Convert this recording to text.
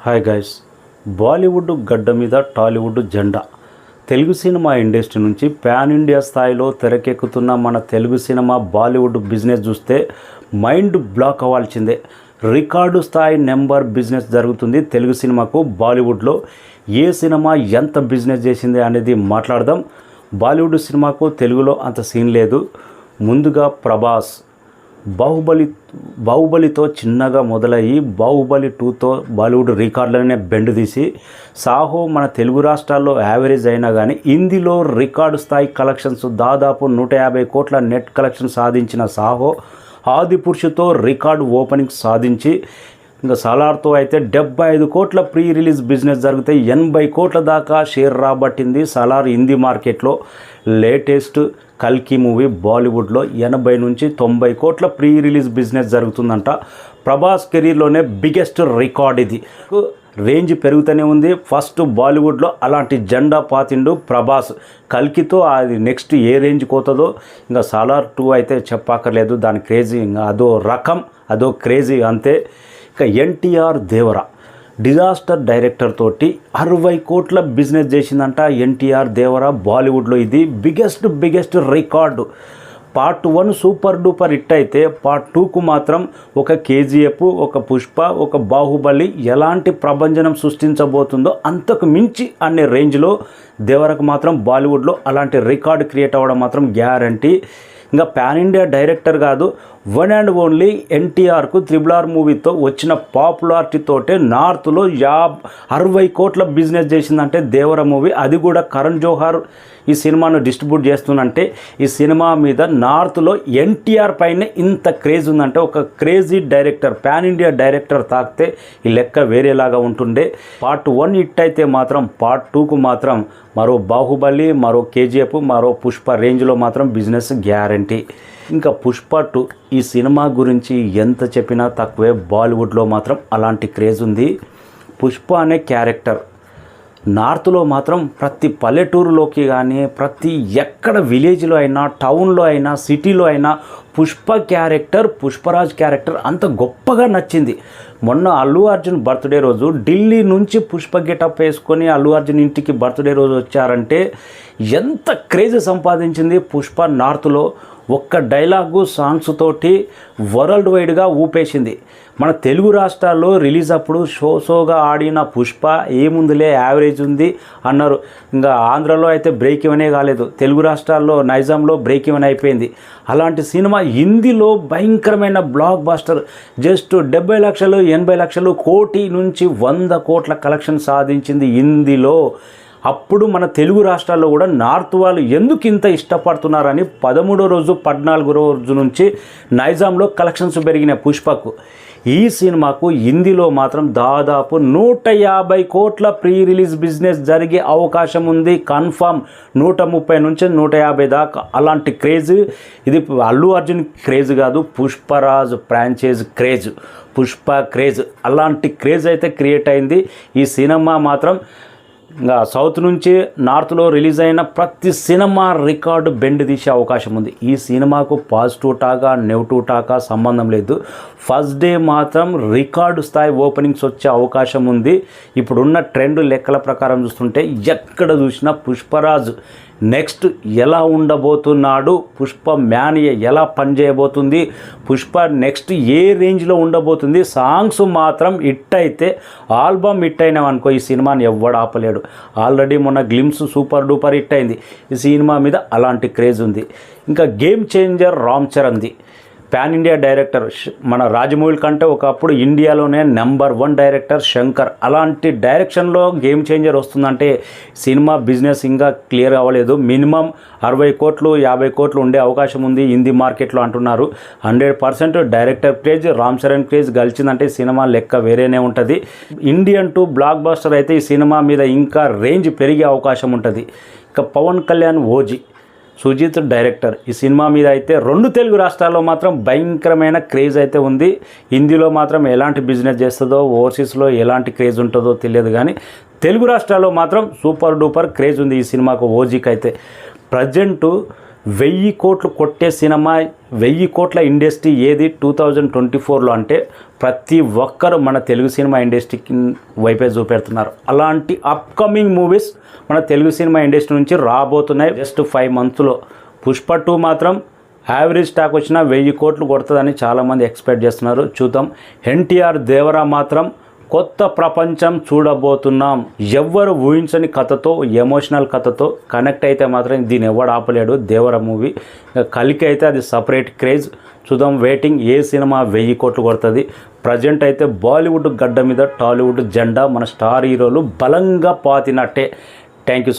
Hi guys, Bollywood గడ్డ మీద టాలీవుడ్ జెండా. తెలుగు సినిమా ఇండస్ట్రీ నుంచి పాన్ ఇండియా స్థాయిలో తెరకెక్కుతున్న మన తెలుగు సినిమా బాలీవుడ్ బిజినెస్ చూస్తే మైండ్ బ్లాక్ అవ్వాల్సిందే. రికార్డు స్థాయి నెంబర్ బిజినెస్ జరుగుతుంది తెలుగు సినిమాకు. బాలీవుడ్లో ఏ సినిమా ఎంత బిజినెస్ చేసింది అనేది మాట్లాడదాం. బాలీవుడ్ సినిమాకు తెలుగులో అంత సీన్ లేదు. ముందుగా ప్రభాస్ బాహుబలితో చిన్నగా మొదలయ్యి బాహుబలి 2తో బాలీవుడ్ రికార్డులనే బెండ్ తీసి సాహో మన తెలుగు రాష్ట్రాల్లో యావరేజ్ అయినా కానీ హిందీలో రికార్డు స్థాయి కలెక్షన్స్ దాదాపు 150 కోట్ల నెట్ కలెక్షన్ సాధించిన సాహో ఆదిపురుషుతో రికార్డు ఓపెనింగ్ సాధించి ఇంకా సలార్తో అయితే 75 కోట్ల ప్రీ రిలీజ్ బిజినెస్ జరిగితే 80 కోట్ల దాకా షేర్ రాబట్టింది సలార్ హిందీ మార్కెట్లో. లేటెస్ట్ కల్కి మూవీ బాలీవుడ్లో 80 నుంచి 90 కోట్ల ప్రీ రిలీజ్ బిజినెస్ జరుగుతుందంట. ప్రభాస్ కెరీర్లోనే బిగ్గెస్ట్ రికార్డ్ ఇది. రేంజ్ పెరుగుతూనే ఉంది. ఫస్ట్ బాలీవుడ్లో అలాంటి జెండా పాతిండు ప్రభాస్. కల్కితో అది నెక్స్ట్ ఏ రేంజ్ పోతుందో ఇంకా సలార్ 2 అయితే చెప్పక్కర్లేదు. దాని క్రేజీ ఇంకా అదో రకం, అదో క్రేజీ అంతే. ఇక ఎన్టీఆర్ దేవరా డిజాస్టర్ డైరెక్టర్ తోటి 60 కోట్ల బిజినెస్ చేసిందంట ఎన్టీఆర్ దేవరా బాలీవుడ్లో. ఇది biggest record. Part 1 super duper hit అయితే పార్ట్ 2కు మాత్రం ఒక కేజీఎఫ్, ఒక పుష్ప, ఒక బాహుబలి ఎలాంటి ప్రభంజనం సృష్టించబోతుందో అంతకు మించి అనే రేంజ్లో దేవరకు మాత్రం బాలీవుడ్లో అలాంటి రికార్డు క్రియేట్ అవ్వడం మాత్రం గ్యారంటీ. ఇంకా పాన్ ఇండియా డైరెక్టర్ కాదు, వన్ అండ్ ఓన్లీ ఎన్టీఆర్కు RRR మూవీతో వచ్చిన పాపులారిటీతోటే నార్త్లో 60 కోట్ల బిజినెస్ చేసిందంటే దేవర మూవీ. అది కూడా కరణ్ జోహార్ ఈ సినిమాను డిస్ట్రిబ్యూట్ చేస్తుందంటే ఈ సినిమా మీద నార్త్లో ఎన్టీఆర్ పైనే ఇంత క్రేజ్ ఉందంటే ఒక crazy director, pan India director తాకితే ఈ లెక్క వేరేలాగా ఉంటుండే. పార్ట్ 1 హిట్ అయితే మాత్రం పార్ట్ 2కు మాత్రం మరో బాహుబలి, మరో కేజీఎఫ్, మరో పుష్ప రేంజ్లో మాత్రం బిజినెస్ గ్యారంటీ. ఇంకా పుష్ప 2 ఈ సినిమా గురించి ఎంత చెప్పినా తక్కువే. బాలీవుడ్లో మాత్రం అలాంటి క్రేజ్ ఉంది. పుష్ప అనే క్యారెక్టర్ నార్త్లో మాత్రం ప్రతి పల్లెటూరులోకి కానీ ప్రతి ఎక్కడ విలేజ్లో అయినా టౌన్లో అయినా సిటీలో అయినా పుష్ప క్యారెక్టర్, పుష్పరాజ్ క్యారెక్టర్ అంత గొప్పగా నచ్చింది. మొన్న అల్లు అర్జున్ బర్త్డే రోజు ఢిల్లీ నుంచి పుష్ప గెటప్ వేసుకొని అల్లు అర్జున్ ఇంటికి బర్త్డే రోజు వచ్చారంటే ఎంత క్రేజ్ సంపాదించింది పుష్ప నార్త్లో. ఒక్క డైలాగు సాంగ్స్ తోటి వరల్డ్ వైడ్గా ఊపేసింది. మన తెలుగు రాష్ట్రాల్లో రిలీజ్ అప్పుడు షోగా ఆడిన పుష్ప ఏముందిలే యావరేజ్ ఉంది అన్నారు. ఇంకా ఆంధ్రలో అయితే బ్రేక్ ఇవనే కాలేదు, తెలుగు రాష్ట్రాల్లో నైజాంలో బ్రేక్ ఇవన్ అయిపోయింది. అలాంటి సినిమా హిందీలో భయంకరమైన బ్లాక్ బస్టర్. జస్ట్ 70 లక్షలు 80 లక్షలు కోటి నుంచి 100 కోట్ల కలెక్షన్ సాధించింది హిందీలో. అప్పుడు మన తెలుగు రాష్ట్రాల్లో కూడా నార్త్ వాళ్ళు ఎందుకు ఇంత ఇష్టపడుతున్నారని 13వ రోజు 14వ రోజు నుంచి నైజాంలో కలెక్షన్స్ పెరిగినాయి పుష్పకు. ఈ సినిమాకు హిందీలో మాత్రం దాదాపు 150 కోట్ల ప్రీ రిలీజ్ బిజినెస్ జరిగే అవకాశం ఉంది కన్ఫామ్. 130 నుంచి 150 దాకా అలాంటి క్రేజ్. ఇది అల్లు అర్జున్ క్రేజ్ కాదు, Pushparaj franchise craze, Pushpa craze. అలాంటి క్రేజ్ అయితే క్రియేట్ అయింది. ఈ సినిమా మాత్రం ఇంకా సౌత్ నుంచి నార్త్లో రిలీజ్ అయిన ప్రతి సినిమా రికార్డు బెండ్ తీసే అవకాశం ఉంది. ఈ సినిమాకు పాజిటివ్ టాకా నెగిటివ్ టాకా సంబంధం లేదు. ఫస్ట్ డే మాత్రం రికార్డు స్థాయి ఓపెనింగ్స్ వచ్చే అవకాశం ఉంది. ఇప్పుడున్న ట్రెండ్ లెక్కల ప్రకారం చూస్తుంటే ఎక్కడ చూసినా పుష్పరాజ్ నెక్స్ట్ ఎలా ఉండబోతున్నాడు, పుష్ప మ్యానియా ఎలా పనిచేయబోతుంది, పుష్ప నెక్స్ట్ ఏ రేంజ్లో ఉండబోతుంది. సాంగ్స్ మాత్రం హిట్ అయితే ఆల్బమ్ హిట్ అయినామనుకో ఈ సినిమాని ఎవ్వడు ఆపలేడు. ఆల్రెడీ మొన్న గ్లిమ్స్ సూపర్ డూపర్ హిట్ అయింది. ఈ సినిమా మీద అలాంటి క్రేజ్ ఉంది. ఇంకా గేమ్ చేంజర్ రామ్ చరణ్ది. పాన్ ఇండియా డైరెక్టర్, మన రాజమౌళి కంటే ఒకప్పుడు ఇండియాలోనే నెంబర్ 1 డైరెక్టర్ శంకర్. అలాంటి డైరెక్షన్లో గేమ్ చేంజర్ వస్తుందంటే సినిమా బిజినెస్ ఇంకా క్లియర్ అవ్వలేదు. మినిమం 60 కోట్లు 50 కోట్లు ఉండే అవకాశం ఉంది హిందీ మార్కెట్లో అంటున్నారు. 100% director craze, Ram Charan craze గెలిచిందంటే సినిమా లెక్క వేరేనే ఉంటుంది. ఇండియన్ 2 బ్లాక్ బస్టర్ అయితే ఈ సినిమా మీద ఇంకా రేంజ్ పెరిగే అవకాశం ఉంటుంది. ఇక పవన్ కళ్యాణ్ ఓజీ, సుజిత్ డైరెక్టర్. ఈ సినిమా మీద అయితే 2 తెలుగు రాష్ట్రాల్లో మాత్రం భయంకరమైన క్రేజ్ అయితే ఉంది. హిందీలో మాత్రం ఎలాంటి బిజినెస్ చేస్తుందో, ఓవర్సీస్లో ఎలాంటి క్రేజ్ ఉంటుందో తెలియదు, కానీ తెలుగు రాష్ట్రాల్లో మాత్రం సూపర్ డూపర్ క్రేజ్ ఉంది ఈ సినిమాకు. ఓజీకి అయితే ప్రజెంటు 1000 కోట్లు కొట్టే సినిమా 1000 కోట్ల ఇండస్ట్రీ ఏది 2024లో అంటే ప్రతి ఒక్కరు మన తెలుగు సినిమా ఇండస్ట్రీకి వైపే చూపెడుతున్నారు. అలాంటి అప్కమింగ్ మూవీస్ మన తెలుగు సినిమా ఇండస్ట్రీ నుంచి రాబోతున్నాయి జస్ట్ 5 మంత్స్లో. పుష్ప 2 మాత్రం యావరేజ్ స్టాక్ వచ్చినా 1000 కోట్లు కొడుతుందని చాలామంది ఎక్స్పెక్ట్ చేస్తున్నారు. చూద్దాం. ఎన్టీఆర్ దేవరా మాత్రం కొత్త ప్రపంచం చూడబోతున్నాం. ఎవ్వరు ఊహించని కథతో, ఎమోషనల్ కథతో కనెక్ట్ అయితే మాత్రం దీన్ని ఎవడు ఆపలేడు. దేవర మూవీ కలికి అయితే అది సపరేట్ క్రేజ్. చూద్దాం. వెయిటింగ్. ఏ సినిమా 1000 కోట్లు కొడుతుంది. ప్రజెంట్ అయితే బాలీవుడ్ గడ్డ మీద టాలీవుడ్ జెండా మన స్టార్ హీరోలు బలంగా పాతినట్టే. Thank you.